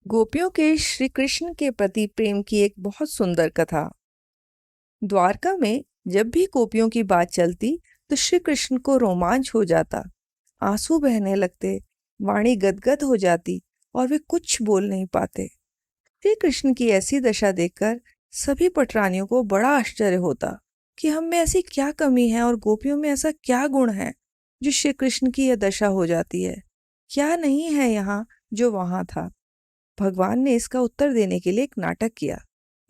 गोपियों के श्री कृष्ण के प्रति प्रेम की एक बहुत सुंदर कथा। द्वारका में जब भी गोपियों की बात चलती तो श्री कृष्ण को रोमांच हो जाता, आंसू बहने लगते, वाणी गदगद हो जाती और वे कुछ बोल नहीं पाते। श्री कृष्ण की ऐसी दशा देखकर सभी पटरानियों को बड़ा आश्चर्य होता कि हम में ऐसी क्या कमी है और गोपियों में ऐसा क्या गुण है जो श्री कृष्ण की यह दशा हो जाती है। क्या नहीं है यहाँ जो वहां था। भगवान ने इसका उत्तर देने के लिए एक नाटक किया।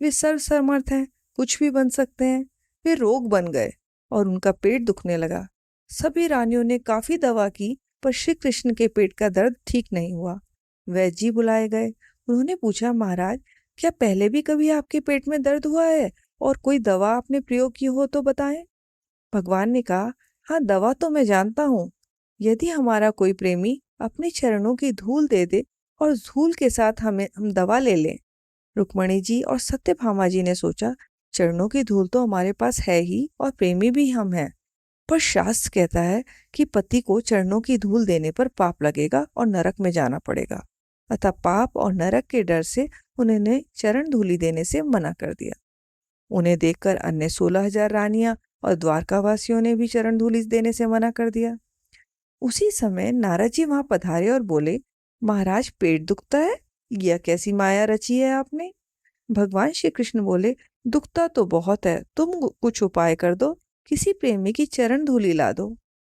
वे सर्वसमर्थ हैं, कुछ भी बन सकते हैं। वे रोग बन गए और उनका पेट दुखने लगा। सभी रानियों ने काफी दवा की पर श्री कृष्ण के पेट का दर्द ठीक नहीं हुआ। वैद्य जी बुलाए गए। उन्होंने पूछा, महाराज क्या पहले भी कभी आपके पेट में दर्द हुआ है और कोई दवा आपने प्रयोग की हो तो बताएं। भगवान ने कहा, हाँ दवा तो मैं जानता हूँ। यदि हमारा कोई प्रेमी अपने चरणों की धूल दे दे और धूल के साथ हम दवा ले लें। रुक्मणी जी और सत्यभामा जी ने सोचा, चरणों की धूल तो हमारे पास है ही और प्रेमी भी हम हैं, पर शास्त्र कहता है कि पति को चरणों की धूल देने पर पाप लगेगा और नरक में जाना पड़ेगा। अतः पाप और नरक के डर से उन्होंने चरण धूलि देने से मना कर दिया। उन्हें देखकर अन्य 16,000 रानियां और द्वारकावासियों ने भी चरण धूलि देने से मना कर दिया। उसी समय नारद जी वहां पधारे और बोले, महाराज पेट दुखता है, यह कैसी माया रची है आपने। भगवान श्री कृष्ण बोले, दुखता तो बहुत है, तुम कुछ उपाय कर दो, किसी प्रेमी की चरण धूलि ला दो।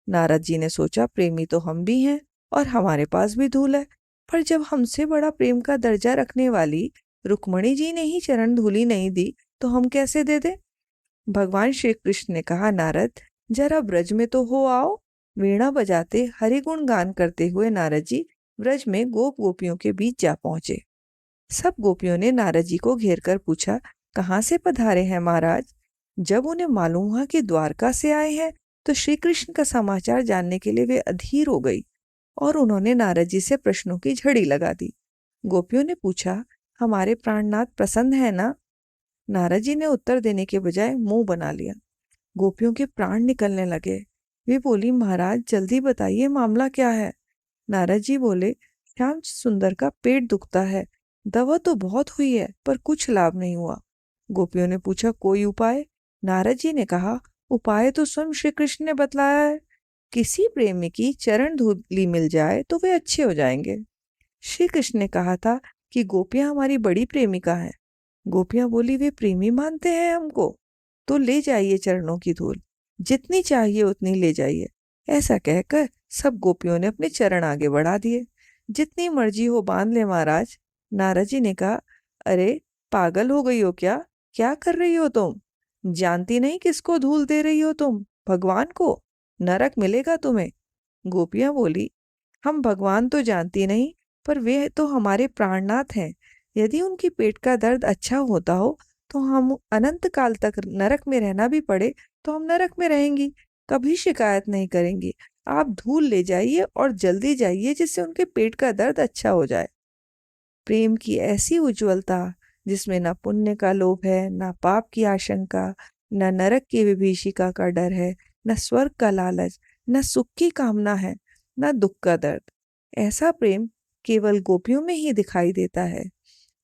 नारद जी ने सोचा, प्रेमी तो हम भी हैं और हमारे पास भी धूल है, पर जब हमसे बड़ा प्रेम का दर्जा रखने वाली रुक्मणी जी ने ही चरण धूलि नहीं दी तो हम कैसे दे दे। भगवान श्री कृष्ण ने कहा, नारद जरा ब्रज में तो हो आओ। वीणा बजाते हरिगुण गान करते हुए नारद जी ब्रज में गोप गोपियों के बीच जा पहुंचे। सब गोपियों ने नारद जी को घेर कर पूछा, कहाँ से पधारे हैं महाराज। जब उन्हें मालूम हुआ कि द्वारका से आए हैं तो श्री कृष्ण का समाचार जानने के लिए वे अधीर हो गई और उन्होंने नारद जी से प्रश्नों की झड़ी लगा दी। गोपियों ने पूछा, हमारे प्राणनाथ प्रसन्न है ना। नारद जी ने उत्तर देने के बजाय मुंह बना लिया। गोपियों के प्राण निकलने लगे। वे बोली, महाराज जल्दी बताइए मामला क्या है। नारद जी बोले, श्याम सुंदर का पेट दुखता है, दवा तो बहुत हुई है पर कुछ लाभ नहीं हुआ। गोपियों ने पूछा, कोई उपाय। नारद जी ने कहा, उपाय तो स्वयं श्री कृष्ण ने बतलाया है। किसी प्रेमी की चरण धूलि मिल जाए तो वे अच्छे हो जाएंगे। श्री कृष्ण ने कहा था कि गोपियां हमारी बड़ी प्रेमिका हैं। गोपियां बोली, वे प्रेमी मानते हैं हमको, तो ले जाइए चरणों की धूल, जितनी चाहिए उतनी ले जाइए। ऐसा कहकर सब गोपियों ने अपने चरण आगे बढ़ा दिए। जितनी मर्जी हो बांध ले महाराज। नारद जी ने कहा, अरे पागल हो गई हो क्या, क्या कर रही हो तुम। जानती नहीं किसको धूल दे रही हो तुम, भगवान को। नरक मिलेगा तुम्हें। गोपियां बोली, हम भगवान तो जानती नहीं, पर वे तो हमारे प्राणनाथ हैं। यदि उनकी पेट का दर्द अच्छा होता हो तो हम अनंत काल तक नरक में रहना भी पड़े तो हम नरक में रहेंगी, कभी शिकायत नहीं करेंगी। आप धूल ले जाइए और जल्दी जाइए जिससे उनके पेट का दर्द अच्छा हो जाए। प्रेम की ऐसी उज्ज्वलता जिसमें न पुण्य का लोभ है, न पाप की आशंका, न नरक की विभीषिका का डर है, न स्वर्ग का लालच, न सुख की कामना है, न दुख का दर्द। ऐसा प्रेम केवल गोपियों में ही दिखाई देता है।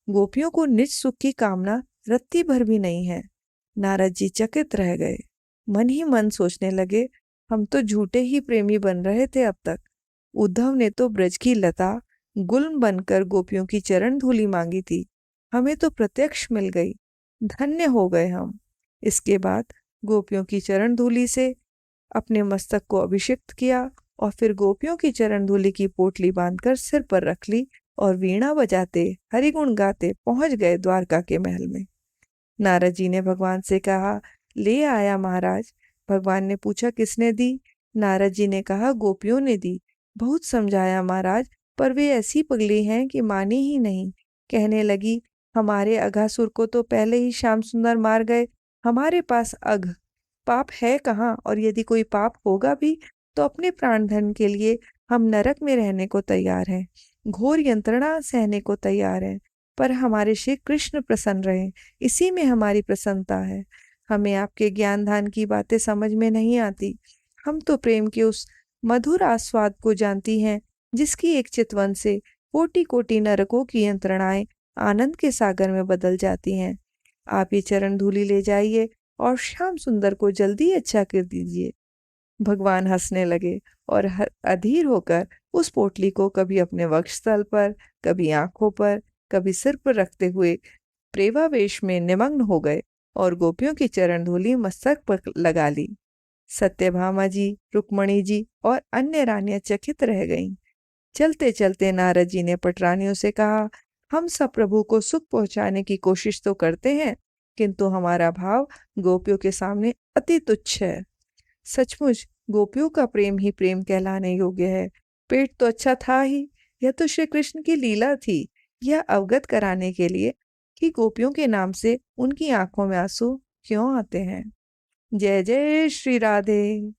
गोपियों को निज सुख की कामना रत्ती भर भी नहीं है। नारद जी चकित रह गए, मन ही मन सोचने लगे, हम तो झूठे ही प्रेमी बन रहे थे अब तक। उद्धव ने तो ब्रज की लता गुल्म बनकर गोपियों की चरण धूलि मांगी थी, हमें तो प्रत्यक्ष मिल गई, धन्य हो गए हम। इसके बाद गोपियों की चरण धूलि से अपने मस्तक को अभिषिक्त किया और फिर गोपियों की चरण धूलि की पोटली बांधकर सिर पर रख ली और वीणा बजाते हरिगुण गाते पहुंच गए द्वारका के महल में। नारद जी ने भगवान से कहा, ले आया महाराज। भगवान ने पूछा, किसने दी। नारद जी ने कहा, गोपियों ने दी। बहुत समझाया महाराज, पर वे ऐसी पगली हैं कि मानी ही नहीं। कहने लगी, हमारे अघासुर को तो पहले ही श्याम सुंदर मार गए, हमारे पास अघ पाप है कहाँ, और यदि कोई पाप होगा भी तो अपने प्राण धन के लिए हम नरक में रहने को तैयार हैं, घोर यंत्रणा सहने को तैयार हैं, पर हमारे श्री कृष्ण प्रसन्न रहे, इसी में हमारी प्रसन्नता है। हमें आपके ज्ञान दान की बातें समझ में नहीं आती। हम तो प्रेम के उस मधुर आस्वाद को जानती हैं जिसकी एक चितवन से कोटि कोटि नरकों की यंत्रणाएं आनंद के सागर में बदल जाती हैं। आप ये चरण धूलि ले जाइए और श्याम सुंदर को जल्दी अच्छा कर दीजिए। भगवान हंसने लगे और अधीर होकर उस पोटली को कभी अपने वक्षस्थल पर, कभी आंखों पर, कभी सिर पर रखते हुए प्रेमावेश में निमग्न हो गए और गोपियों की चरण धूलि मस्तक पर लगा ली। सत्यभामा जी, रुक्मणी जी और अन्य रानियां चकित रह गईं। चलते चलते नारद जी ने पटरानियों से कहा, हम सब प्रभु को सुख पहुंचाने की कोशिश तो करते हैं, किंतु हमारा भाव गोपियों के सामने अति तुच्छ है। सचमुच गोपियों का प्रेम ही प्रेम कहलाने योग्य है। पेट तो अच्छा था ही, यह तो श्री कृष्ण की लीला थी। यह अवगत कराने के लिए कि गोपियों के नाम से उनकी आंखों में आंसू क्यों आते हैं। जय जय श्री राधे।